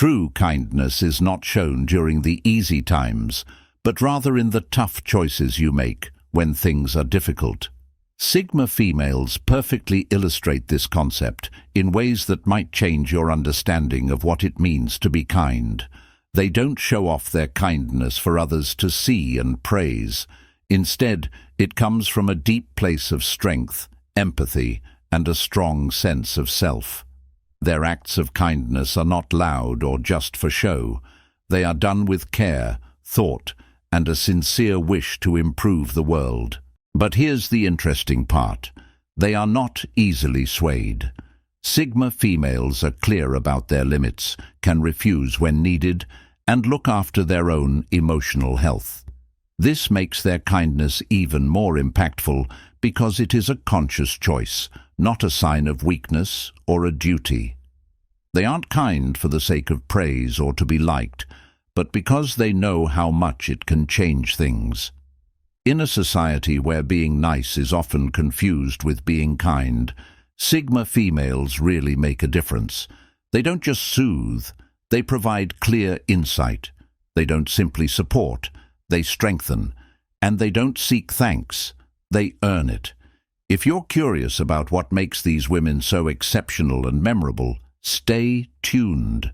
True kindness is not shown during the easy times, but rather in the tough choices you make when things are difficult. Sigma females perfectly illustrate this concept in ways that might change your understanding of what it means to be kind. They don't show off their kindness for others to see and praise. Instead, it comes from a deep place of strength, empathy, and a strong sense of self. Their acts of kindness are not loud or just for show. They are done with care, thought, and a sincere wish to improve the world. But here's the interesting part. They are not easily swayed. Sigma females are clear about their limits, can refuse when needed, and look after their own emotional health. This makes their kindness even more impactful because it is a conscious choice, not a sign of weakness or a duty. They aren't kind for the sake of praise or to be liked, but because they know how much it can change things. In a society where being nice is often confused with being kind, Sigma females really make a difference. They don't just soothe, they provide clear insight. They don't simply support, they strengthen. And they don't seek thanks, they earn it. If you're curious about what makes these women so exceptional and memorable, stay tuned.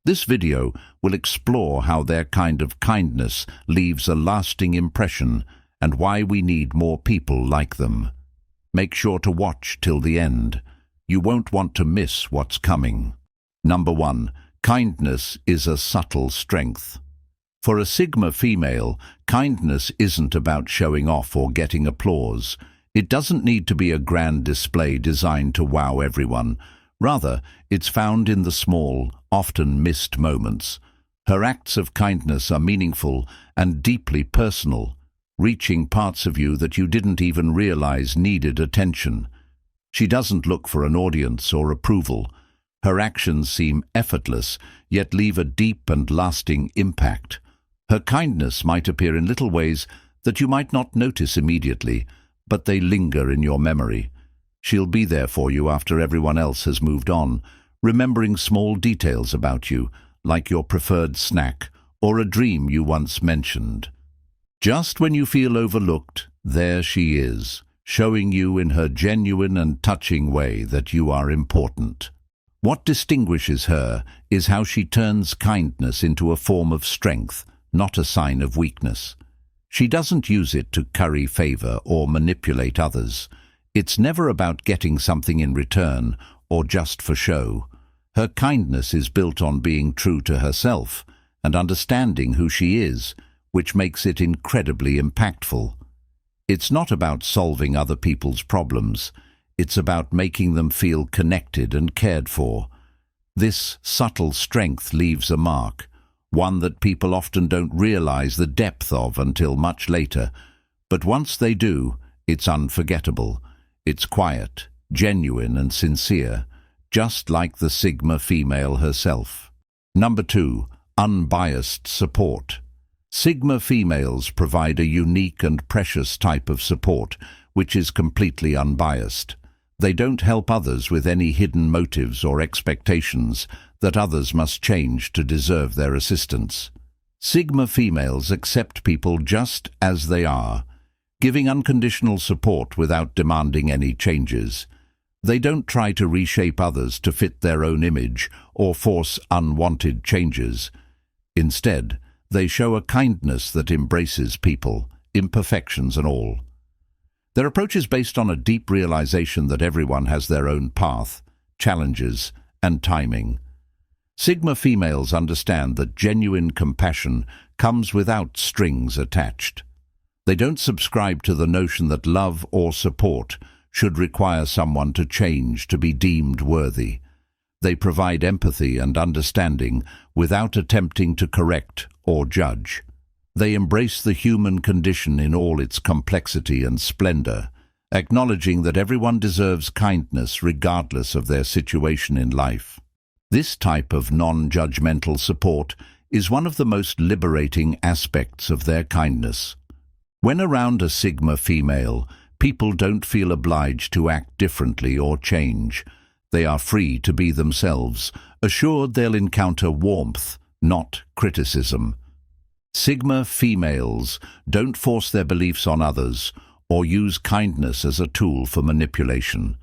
This video will explore how their kind of kindness leaves a lasting impression and why we need more people like them. Make sure to watch till the end. You won't want to miss what's coming. Number 1. Kindness is a subtle strength. For a Sigma female, kindness isn't about showing off or getting applause. It doesn't need to be a grand display designed to wow everyone. Rather, it's found in the small, often missed moments. Her acts of kindness are meaningful and deeply personal, reaching parts of you that you didn't even realize needed attention. She doesn't look for an audience or approval. Her actions seem effortless, yet leave a deep and lasting impact. Her kindness might appear in little ways that you might not notice immediately, but they linger in your memory. She'll be there for you after everyone else has moved on, remembering small details about you, like your preferred snack or a dream you once mentioned. Just when you feel overlooked, there she is, showing you in her genuine and touching way that you are important. What distinguishes her is how she turns kindness into a form of strength, not a sign of weakness. She doesn't use it to curry favor or manipulate others. It's never about getting something in return or just for show. Her kindness is built on being true to herself and understanding who she is, which makes it incredibly impactful. It's not about solving other people's problems. It's about making them feel connected and cared for. This subtle strength leaves a mark, one that people often don't realize the depth of until much later. But once they do, it's unforgettable. It's quiet, genuine and sincere, just like the Sigma female herself. Number 2. Unbiased support. Sigma females provide a unique and precious type of support, which is completely unbiased. They don't help others with any hidden motives or expectations that others must change to deserve their assistance. Sigma females accept people just as they are, giving unconditional support without demanding any changes. They don't try to reshape others to fit their own image or force unwanted changes. Instead, they show a kindness that embraces people, imperfections and all. Their approach is based on a deep realization that everyone has their own path, challenges, and timing. Sigma females understand that genuine compassion comes without strings attached. They don't subscribe to the notion that love or support should require someone to change to be deemed worthy. They provide empathy and understanding without attempting to correct or judge. They embrace the human condition in all its complexity and splendor, acknowledging that everyone deserves kindness regardless of their situation in life. This type of non-judgmental support is one of the most liberating aspects of their kindness. When around a Sigma female, people don't feel obliged to act differently or change. They are free to be themselves, assured they'll encounter warmth, not criticism. Sigma females don't force their beliefs on others or use kindness as a tool for manipulation.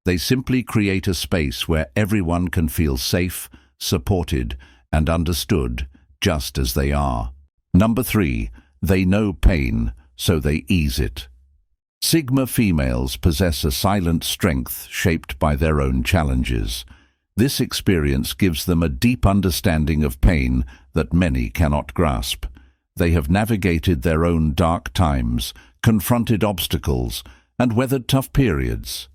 They simply create a space where everyone can feel safe, supported, and understood just as they are. Number 3, they know pain, so they ease it. Sigma females possess a silent strength shaped by their own challenges. This experience gives them a deep understanding of pain that many cannot grasp. They have navigated their own dark times, confronted obstacles, and weathered tough periods.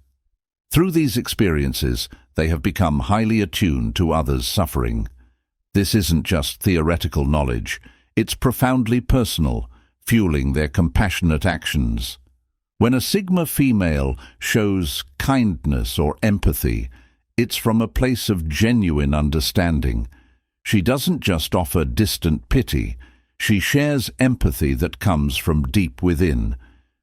Through these experiences, they have become highly attuned to others' suffering. This isn't just theoretical knowledge, it's profoundly personal, fueling their compassionate actions. When a Sigma female shows kindness or empathy, it's from a place of genuine understanding. She doesn't just offer distant pity, she shares empathy that comes from deep within.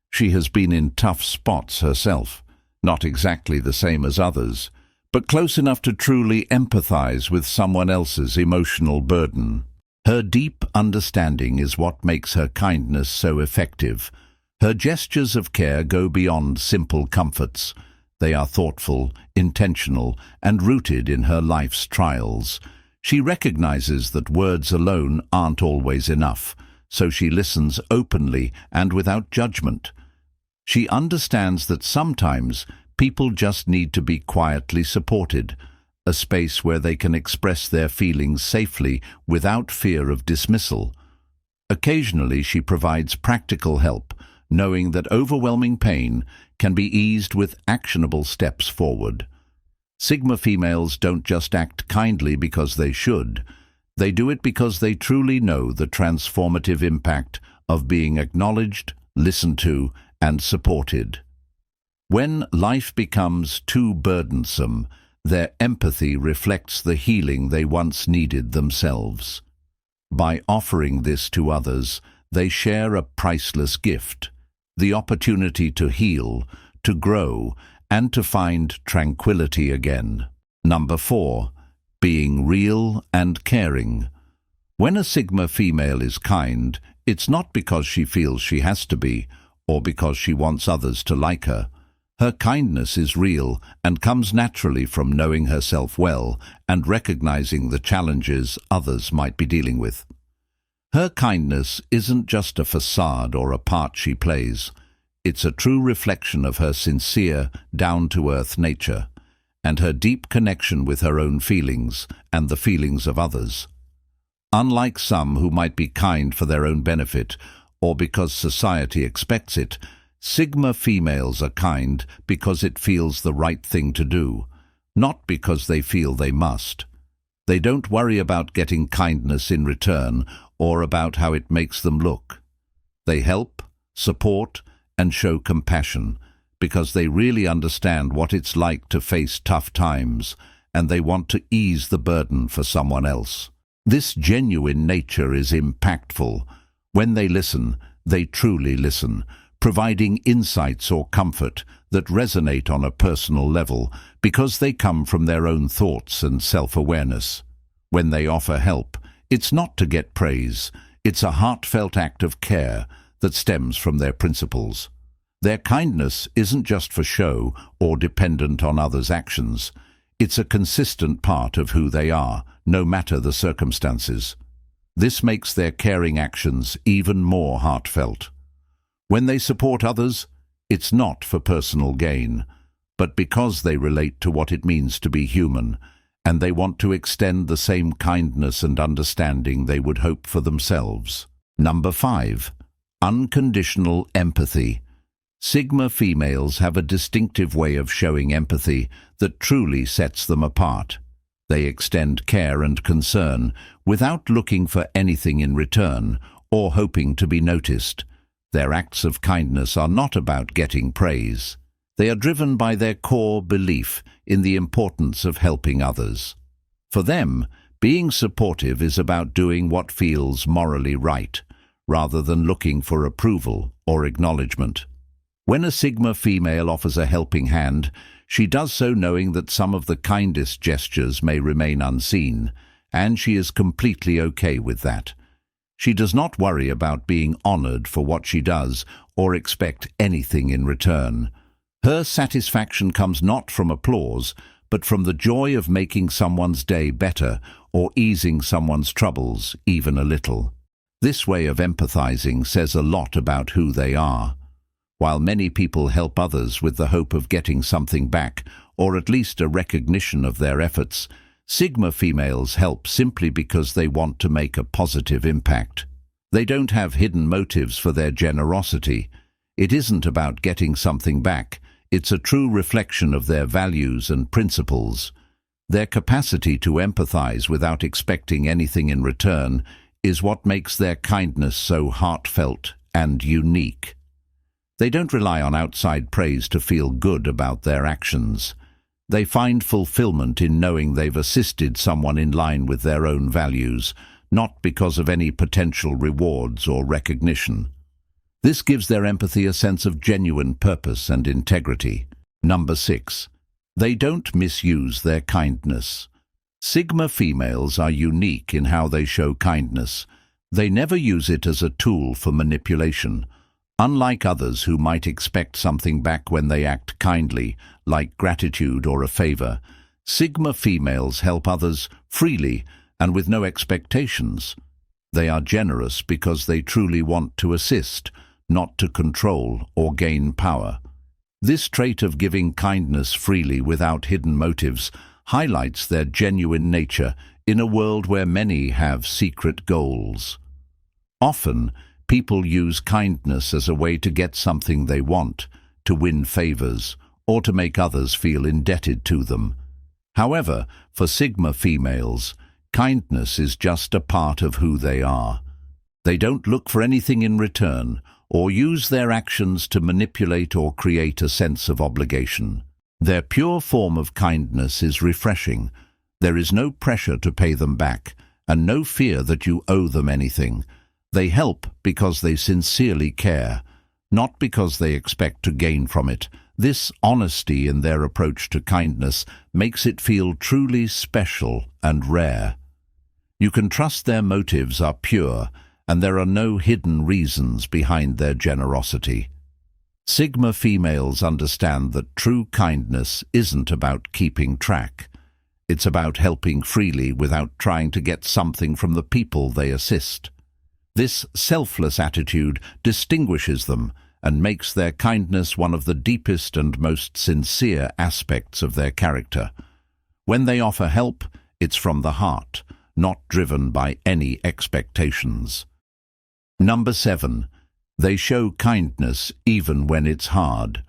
She has been in tough spots herself, not exactly the same as others, but close enough to truly empathize with someone else's emotional burden. Her deep understanding is what makes her kindness so effective. Her gestures of care go beyond simple comforts. They are thoughtful, intentional, and rooted in her life's trials. She recognizes that words alone aren't always enough, so she listens openly and without judgment. She understands that sometimes people just need to be quietly supported, a space where they can express their feelings safely without fear of dismissal. Occasionally she provides practical help, knowing that overwhelming pain can be eased with actionable steps forward. Sigma females don't just act kindly because they should. They do it because they truly know the transformative impact of being acknowledged, listened to, and supported. When life becomes too burdensome, their empathy reflects the healing they once needed themselves. By offering this to others, they share a priceless gift, the opportunity to heal, to grow, and to find tranquility again. Number 4, being real and caring. When a Sigma female is kind, it's not because she feels she has to be, or because she wants others to like her. Her kindness is real and comes naturally from knowing herself well and recognizing the challenges others might be dealing with. Her kindness isn't just a facade or a part she plays. It's a true reflection of her sincere, down-to-earth nature, and her deep connection with her own feelings and the feelings of others. Unlike some who might be kind for their own benefit or because society expects it, Sigma females are kind because it feels the right thing to do, not because they feel they must. They don't worry about getting kindness in return or about how it makes them look. They help, support, and show compassion because they really understand what it's like to face tough times, and they want to ease the burden for someone else. This genuine nature is impactful. When they listen, they truly listen, providing insights or comfort that resonate on a personal level because they come from their own thoughts and self-awareness. When they offer help, it's not to get praise, it's a heartfelt act of care that stems from their principles. Their kindness isn't just for show or dependent on others' actions. It's a consistent part of who they are, no matter the circumstances. This makes their caring actions even more heartfelt. When they support others, it's not for personal gain, but because they relate to what it means to be human, and they want to extend the same kindness and understanding they would hope for themselves. Number 5. Unconditional empathy. Sigma females have a distinctive way of showing empathy that truly sets them apart. They extend care and concern without looking for anything in return or hoping to be noticed. Their acts of kindness are not about getting praise. They are driven by their core belief in the importance of helping others. For them, being supportive is about doing what feels morally right, rather than looking for approval or acknowledgement. When a Sigma female offers a helping hand, She does so knowing that some of the kindest gestures may remain unseen, and she is completely okay with that. She does not worry about being honored for what she does or expect anything in return. Her satisfaction comes not from applause, but from the joy of making someone's day better or easing someone's troubles even a little. This way of empathizing says a lot about who they are. While many people help others with the hope of getting something back, or at least a recognition of their efforts, Sigma females help simply because they want to make a positive impact. They don't have hidden motives for their generosity. It isn't about getting something back. It's a true reflection of their values and principles. Their capacity to empathize without expecting anything in return is what makes their kindness so heartfelt and unique. They don't rely on outside praise to feel good about their actions. They find fulfillment in knowing they've assisted someone in line with their own values, not because of any potential rewards or recognition. This gives their empathy a sense of genuine purpose and integrity. Number 6. They don't misuse their kindness. Sigma females are unique in how they show kindness. They never use it as a tool for manipulation. Unlike others who might expect something back when they act kindly, like gratitude or a favor, Sigma females help others freely and with no expectations. They are generous because they truly want to assist, not to control or gain power. This trait of giving kindness freely without hidden motives highlights their genuine nature in a world where many have secret goals. Often, people use kindness as a way to get something they want, to win favors, or to make others feel indebted to them. However, for Sigma females, kindness is just a part of who they are. They don't look for anything in return, or use their actions to manipulate or create a sense of obligation. Their pure form of kindness is refreshing. There is no pressure to pay them back, and no fear that you owe them anything. They help because they sincerely care, not because they expect to gain from it. This honesty in their approach to kindness makes it feel truly special and rare. You can trust their motives are pure, and there are no hidden reasons behind their generosity. Sigma females understand that true kindness isn't about keeping track. It's about helping freely without trying to get something from the people they assist. This selfless attitude distinguishes them and makes their kindness one of the deepest and most sincere aspects of their character. When they offer help, it's from the heart, not driven by any expectations. Number 7. They show kindness even when it's hard.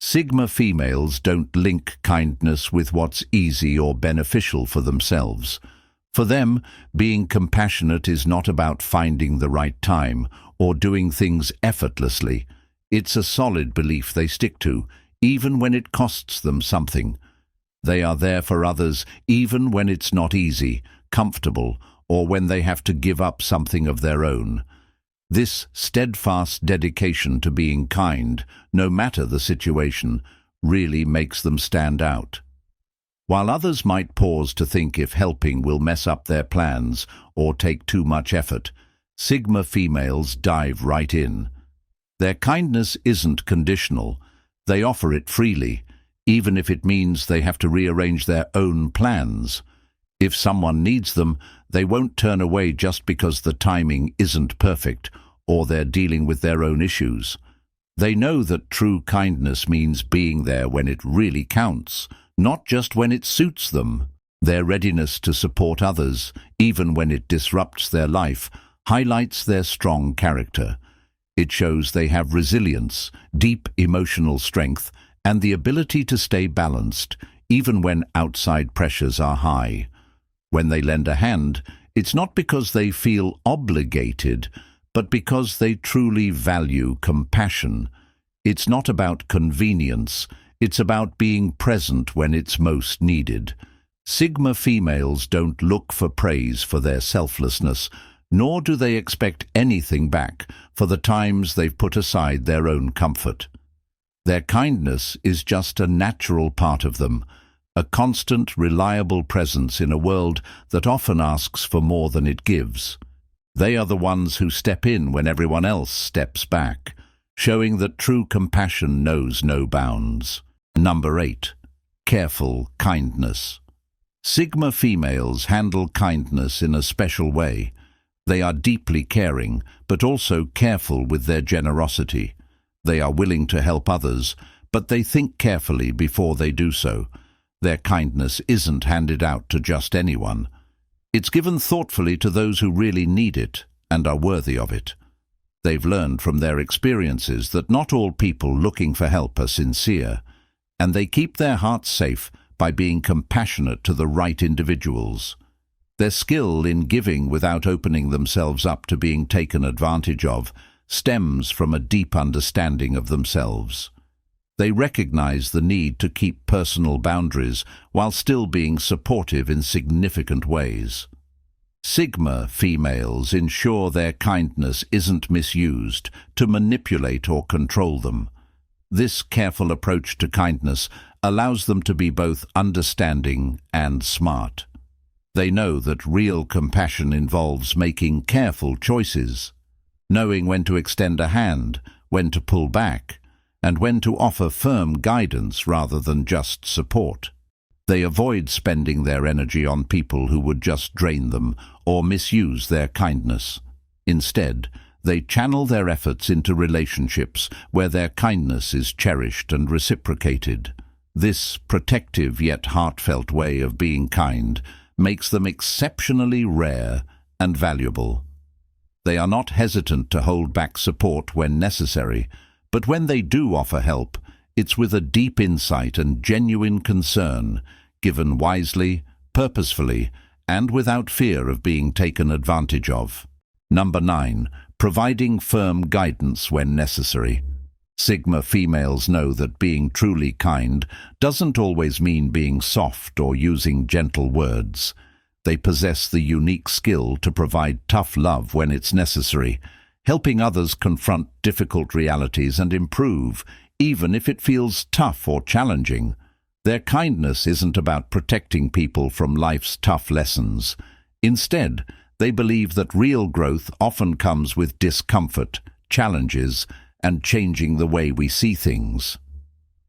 Sigma females don't link kindness with what's easy or beneficial for themselves. For them, being compassionate is not about finding the right time or doing things effortlessly. It's a solid belief they stick to, even when it costs them something. They are there for others even when it's not easy, comfortable, or when they have to give up something of their own. This steadfast dedication to being kind, no matter the situation, really makes them stand out. While others might pause to think if helping will mess up their plans or take too much effort, Sigma females dive right in. Their kindness isn't conditional. They offer it freely, even if it means they have to rearrange their own plans. If someone needs them, they won't turn away just because the timing isn't perfect or they're dealing with their own issues. They know that true kindness means being there when it really counts, not just when it suits them. Their readiness to support others, even when it disrupts their life, highlights their strong character. It shows they have resilience, deep emotional strength, and the ability to stay balanced, even when outside pressures are high. When they lend a hand, it's not because they feel obligated, but because they truly value compassion. It's not about convenience, it's about being present when it's most needed. Sigma females don't look for praise for their selflessness, nor do they expect anything back for the times they've put aside their own comfort. Their kindness is just a natural part of them, a constant, reliable presence in a world that often asks for more than it gives. They are the ones who step in when everyone else steps back, showing that true compassion knows no bounds. Number 8. Careful kindness. Sigma females handle kindness in a special way. They are deeply caring, but also careful with their generosity. They are willing to help others, but they think carefully before they do so. Their kindness isn't handed out to just anyone. It's given thoughtfully to those who really need it and are worthy of it. They've learned from their experiences that not all people looking for help are sincere, and they keep their hearts safe by being compassionate to the right individuals. Their skill in giving without opening themselves up to being taken advantage of stems from a deep understanding of themselves. They recognize the need to keep personal boundaries while still being supportive in significant ways. Sigma females ensure their kindness isn't misused to manipulate or control them. This careful approach to kindness allows them to be both understanding and smart. They know that real compassion involves making careful choices, knowing when to extend a hand, when to pull back, and when to offer firm guidance rather than just support. They avoid spending their energy on people who would just drain them or misuse their kindness. Instead, they channel their efforts into relationships where their kindness is cherished and reciprocated. This protective yet heartfelt way of being kind makes them exceptionally rare and valuable. They are not hesitant to hold back support when necessary, but when they do offer help, it's with a deep insight and genuine concern, given wisely, purposefully, and without fear of being taken advantage of. Number 9. Providing firm guidance when necessary. Sigma females know that being truly kind doesn't always mean being soft or using gentle words. They possess the unique skill to provide tough love when it's necessary, helping others confront difficult realities and improve, even if it feels tough or challenging. Their kindness isn't about protecting people from life's tough lessons. Instead, they believe that real growth often comes with discomfort, challenges, and changing the way we see things.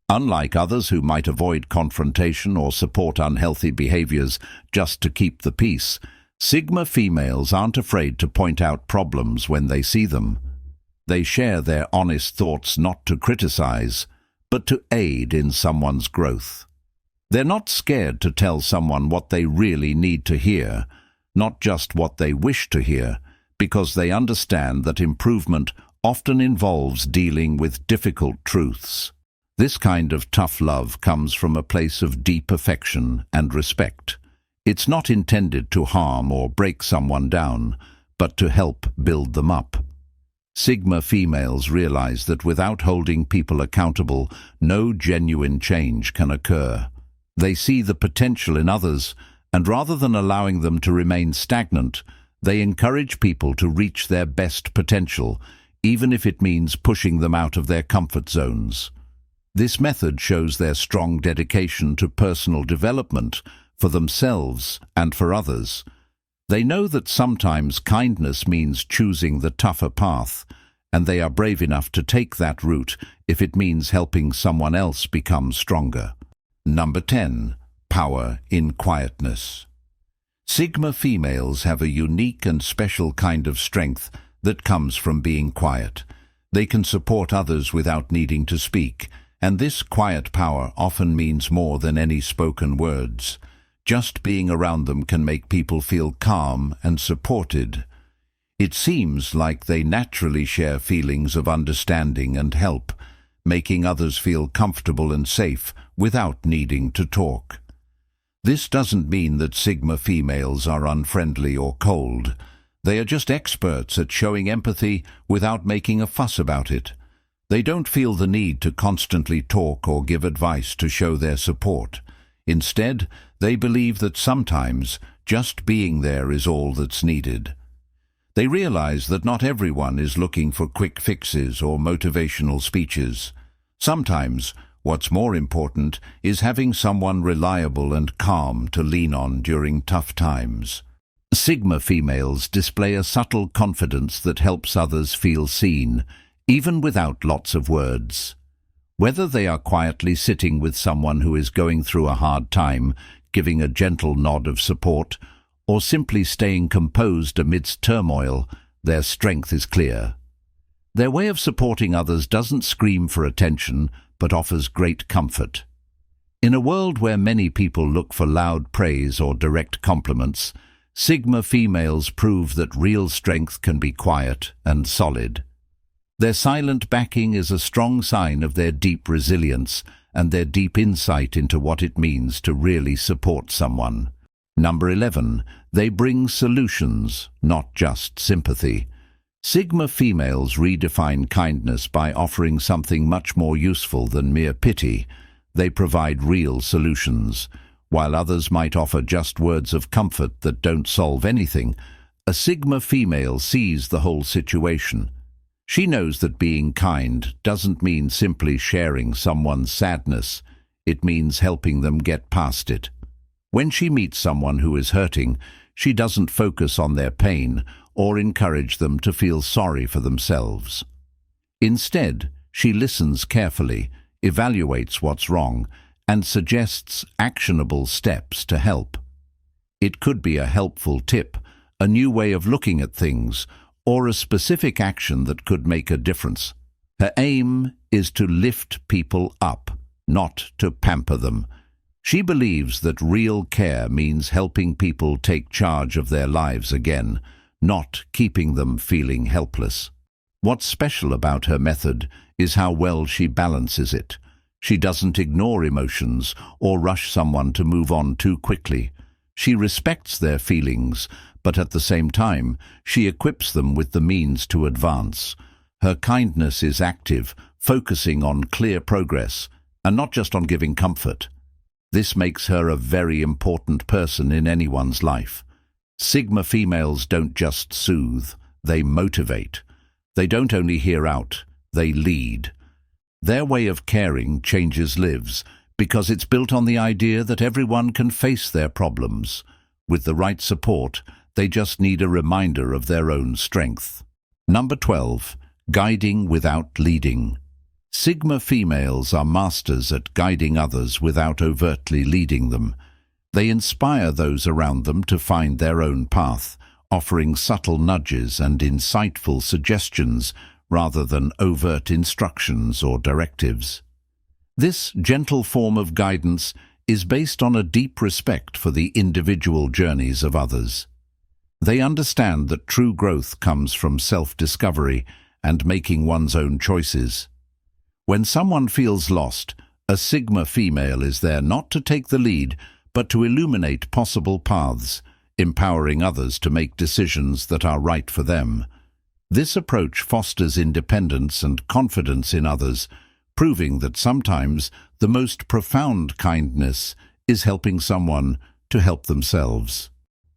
Unlike others who might avoid confrontation or support unhealthy behaviors just to keep the peace, Sigma females aren't afraid to point out problems when they see them. They share their honest thoughts not to criticize, but to aid in someone's growth. They're not scared to tell someone what they really need to hear, not just what they wish to hear, because they understand that improvement often involves dealing with difficult truths. This kind of tough love comes from a place of deep affection and respect. It's not intended to harm or break someone down, but to help build them up. Sigma females realize that without holding people accountable, no genuine change can occur. They see the potential in others, and rather than allowing them to remain stagnant, they encourage people to reach their best potential, even if it means pushing them out of their comfort zones. This method shows their strong dedication to personal development for themselves and for others. They know that sometimes kindness means choosing the tougher path, and they are brave enough to take that route if it means helping someone else become stronger. Number 10. Power in quietness. Sigma females have a unique and special kind of strength that comes from being quiet. They can support others without needing to speak, and this quiet power often means more than any spoken words. Just being around them can make people feel calm and supported. It seems like they naturally share feelings of understanding and help, making others feel comfortable and safe without needing to talk. This doesn't mean that Sigma females are unfriendly or cold. They are just experts at showing empathy without making a fuss about it. They don't feel the need to constantly talk or give advice to show their support. Instead, they believe that sometimes just being there is all that's needed. They realize that not everyone is looking for quick fixes or motivational speeches. Sometimes, what's more important is having someone reliable and calm to lean on during tough times. Sigma females display a subtle confidence that helps others feel seen, even without lots of words. Whether they are quietly sitting with someone who is going through a hard time, giving a gentle nod of support, or simply staying composed amidst turmoil, their strength is clear. Their way of supporting others doesn't scream for attention, but offers great comfort. In a world where many people look for loud praise or direct compliments, Sigma females prove that real strength can be quiet and solid. Their silent backing is a strong sign of their deep resilience and their deep insight into what it means to really support someone. Number 11. They bring solutions, not just sympathy. Sigma females redefine kindness by offering something much more useful than mere pity. They provide real solutions. While others might offer just words of comfort that don't solve anything, a Sigma female sees the whole situation. She knows that being kind doesn't mean simply sharing someone's sadness. It means helping them get past it. When she meets someone who is hurting, she doesn't focus on their pain or encourage them to feel sorry for themselves. Instead, she listens carefully, evaluates what's wrong, and suggests actionable steps to help. It could be a helpful tip, a new way of looking at things, or a specific action that could make a difference. Her aim is to lift people up, not to pamper them. She believes that real care means helping people take charge of their lives again, not keeping them feeling helpless. What's special about her method is how well she balances it. She doesn't ignore emotions or rush someone to move on too quickly. She respects their feelings, but at the same time, she equips them with the means to advance. Her kindness is active, focusing on clear progress, and not just on giving comfort. This makes her a very important person in anyone's life. Sigma females don't just soothe, they motivate. They don't only hear out, they lead. Their way of caring changes lives because it's built on the idea that everyone can face their problems. With the right support, they just need a reminder of their own strength. Number 12. Guiding without leading. Sigma females are masters at guiding others without overtly leading them. They inspire those around them to find their own path, offering subtle nudges and insightful suggestions rather than overt instructions or directives. This gentle form of guidance is based on a deep respect for the individual journeys of others. They understand that true growth comes from self-discovery and making one's own choices. When someone feels lost, a Sigma female is there not to take the lead, but to illuminate possible paths, empowering others to make decisions that are right for them. This approach fosters independence and confidence in others, proving that sometimes the most profound kindness is helping someone to help themselves.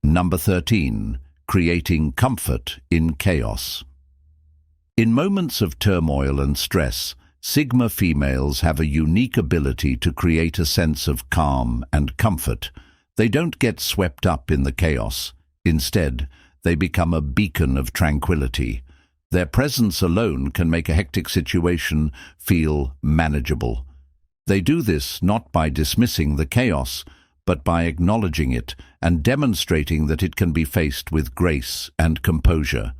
Number 13. Creating comfort in chaos. In moments of turmoil and stress, Sigma females have a unique ability to create a sense of calm and comfort. They don't get swept up in the chaos. Instead, they become a beacon of tranquility. Their presence alone can make a hectic situation feel manageable. They do this not by dismissing the chaos, but by acknowledging it and demonstrating that it can be faced with grace and composure.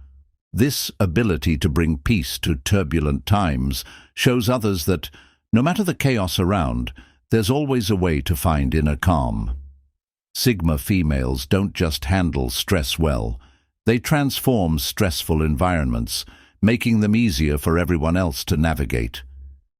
This ability to bring peace to turbulent times shows others that, no matter the chaos around, there's always a way to find inner calm. Sigma females don't just handle stress well. They transform stressful environments, making them easier for everyone else to navigate.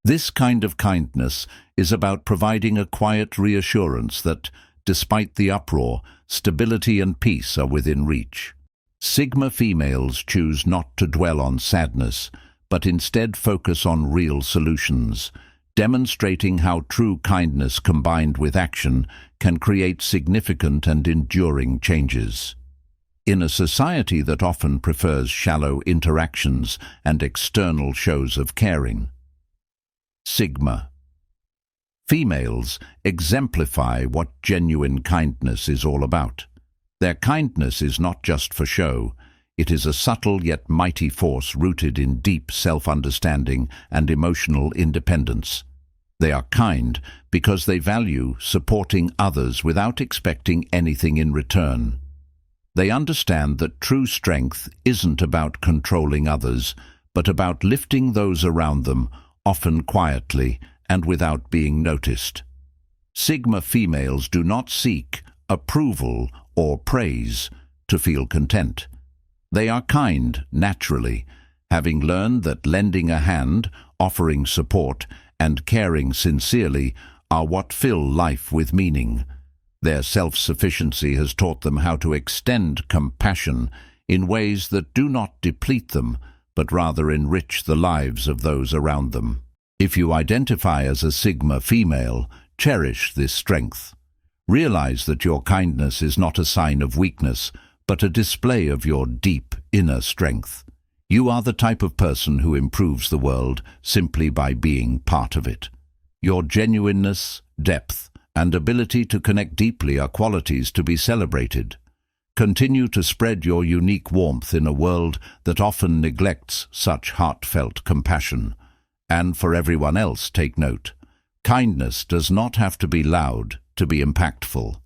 This kind of kindness is about providing a quiet reassurance that, despite the uproar, stability and peace are within reach. Sigma females choose not to dwell on sadness, but instead focus on real solutions, demonstrating how true kindness combined with action can create significant and enduring changes. In a society that often prefers shallow interactions and external shows of caring, Sigma. Females exemplify what genuine kindness is all about. Their kindness is not just for show. It is a subtle yet mighty force rooted in deep self-understanding and emotional independence. They are kind because they value supporting others without expecting anything in return. They understand that true strength isn't about controlling others, but about lifting those around them, often quietly and without being noticed. Sigma females do not seek approval or praise to feel content. They are kind naturally, having learned that lending a hand, offering support, and caring sincerely are what fill life with meaning. Their self-sufficiency has taught them how to extend compassion in ways that do not deplete them, but rather enrich the lives of those around them. If you identify as a Sigma female, cherish this strength. Realize that your kindness is not a sign of weakness, but a display of your deep inner strength. You are the type of person who improves the world simply by being part of it. Your genuineness, depth, and ability to connect deeply are qualities to be celebrated. Continue to spread your unique warmth in a world that often neglects such heartfelt compassion. And for everyone else, take note. Kindness does not have to be loud to be impactful.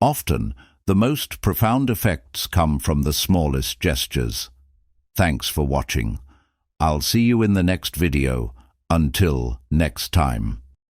Often, the most profound effects come from the smallest gestures. Thanks for watching. I'll see you in the next video. Until next time.